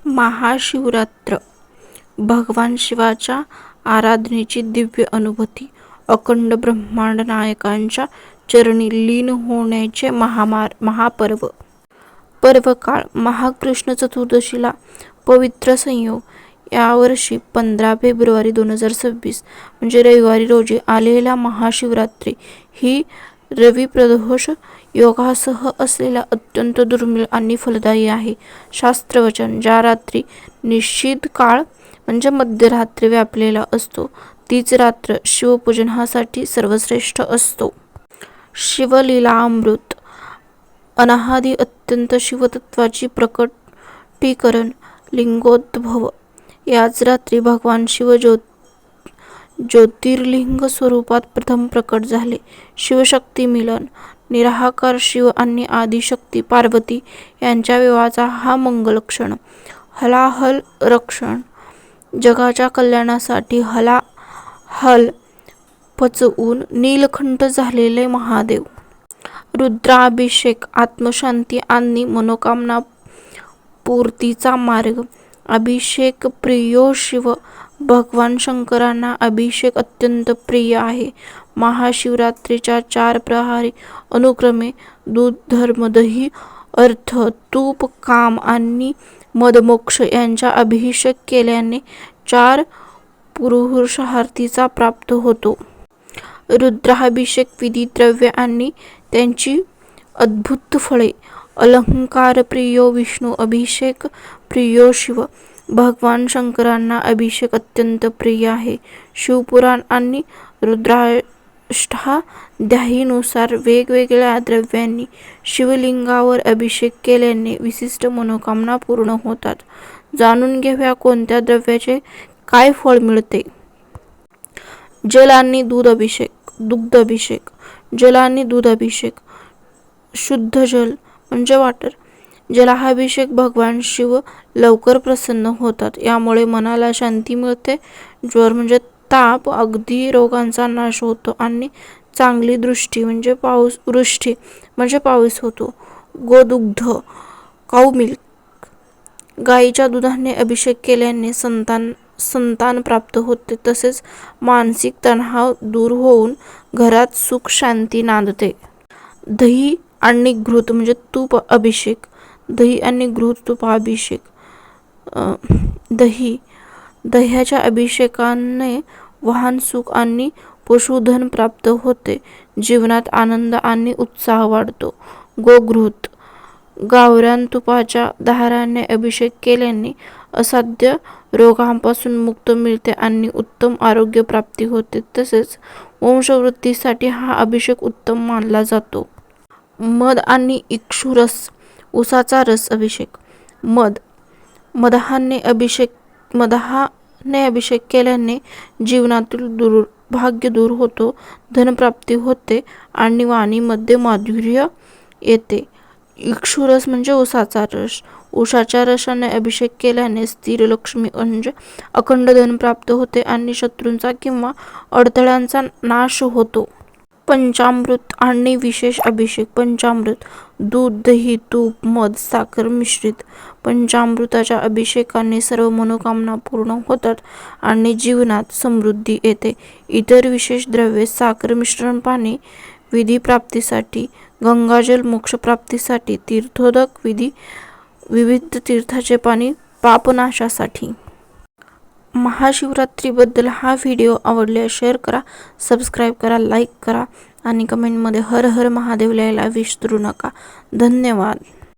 महाशिवरात्र भगवान शिवाच्या आराधनेची दिव्य अनुभूती, अखंड ब्रह्मांड नायकांच्या चरणी लीन होण्याचे महापर्व. पर्वकाळ महाकृष्ण चतुर्दशीला पवित्र संयोग. यावर्षी 15 फेब्रुवारी 2026 म्हणजे रविवारी रोजी आलेल्या महाशिवरात्री ही रवी प्रदोष योगासह असलेला अत्यंत दुर्मिळ आणि फलदायी आहे. शास्त्रवचन: ज्या रात्री निश्चित काळ म्हणजे मध्यरात्री व्यापलेला असतो तीच रात्र शिवपूजनासाठी सर्वश्रेष्ठ असतो. शिवलीलामृत अनादि अत्यंत शिवतत्वाची प्रकटीकरण लिंगोद्भव. याच रात्री भगवान शिव ज्योतिर्लिंग स्वरूपात प्रथम प्रकट झाले. शिवशक्ती मिलन. निराकार शिव आणि आदिशक्ती पार्वती यांच्या विवाहाचा हा मंगलक्षण. हलाहल रक्षण. जगाच्या कल्याणासाठी हलाहल पचवून नीलकंठ झालेले महादेव. रुद्राभिषेक आत्मशांती आणि मनोकामना पूर्तीचा मार्ग. अभिषेक प्रियो शिव. भगवान शंकरांना अभिषेक अत्यंत प्रिय आहे. महाशिवरात्रीच्या 4 प्रहरी अनुक्रमे दूध, धर्म, दही, अर्थ, तूप, काम आणि मदमोक्ष यांचा अभिषेक केल्याने 4 पुरुषार्थीचा प्राप्त होतो. रुद्राभिषेक विधी, द्रव्य आणि त्यांची अद्भुत फळे. अलंकार प्रियो विष्णू. अभिषेक प्रियो शिव. भगवान शंकरांना अभिषेक अत्यंत प्रिय आहे. शिवपुराण आणि रुद्राष्टाध्यायीनुसार वेगवेगळ्या द्रव्यांनी शिवलिंगावर अभिषेक केल्याने विशिष्ट मनोकामना पूर्ण होतात. जाणून घेऊया कोणत्या द्रव्याचे काय फळ मिळते. जल आणि दूध अभिषेक. दुग्ध अभिषेक. जल आणि दूध अभिषेक. शुद्ध जल म्हणजे वॉटर. जलाभिषेक भगवान शिव लवकर प्रसन्न होतात. यामुळे मनाला शांती मिळते. ज्वर म्हणजे ताप, अगदी रोगांचा नाश होतो आणि चांगली वृष्टी म्हणजे पाऊस होतो. गोदुग्ध काऊ मिल्क. गायीच्या दुधाने अभिषेक केल्याने संतान प्राप्त होते. तसेच मानसिक तणाव दूर होऊन घरात सुख शांती नांदते. दही आणि घृत म्हणजे तूप अभिषेक. दही आणि घृत तुपाभिषेक. दह्याच्या अभिषेकाने वाहन सुख आणि पशुधन प्राप्त होते. जीवनात आनंद आणि उत्साह वाढतो. गोघृत. गावरान तुपाच्या धाराने अभिषेक केल्याने असाध्य रोगांपासून मुक्ती मिळते आणि उत्तम आरोग्य प्राप्ती होते. तसेच वंशवृद्धीसाठी हा अभिषेक उत्तम मानला जातो. मध आणि इक्षुरस. उसाचा रस अभिषेक. मधाने अभिषेक केल्याने जीवनातील दुर्भाग्य दूर होतो, धनप्राप्ती होते आणि वाणीमध्ये माधुर्य येते. इक्षुरस म्हणजे उसाचा रस. उसाच्या रसाने अभिषेक केल्याने स्थिर लक्ष्मी म्हणजे अखंड धन प्राप्त होते आणि शत्रूंचा किंवा अडथळ्यांचा नाश होतो. पंचामृत आणि विशेष अभिषेक. पंचामृत दूध, दही, तूप, मध, साखर मिश्रित. पंचामृताच्या अभिषेकाने सर्व मनोकामना पूर्ण होतात आणि जीवनात समृद्धी येते. इतर विशेष द्रव्ये: साखर मिश्रण पाणी विधी प्राप्तीसाठी, गंगाजल मोक्ष प्राप्तीसाठी, तीर्थोदक विविध तीर्थाचे पाणी पापनाशासाठी. महाशिवरात्रीबद्दल हा व्हिडिओ आवडल्यास शेअर करा, सबस्क्राईब करा, लाईक करा आणि कमेंटमध्ये हर हर महादेव लिहायला विसरू नका. धन्यवाद.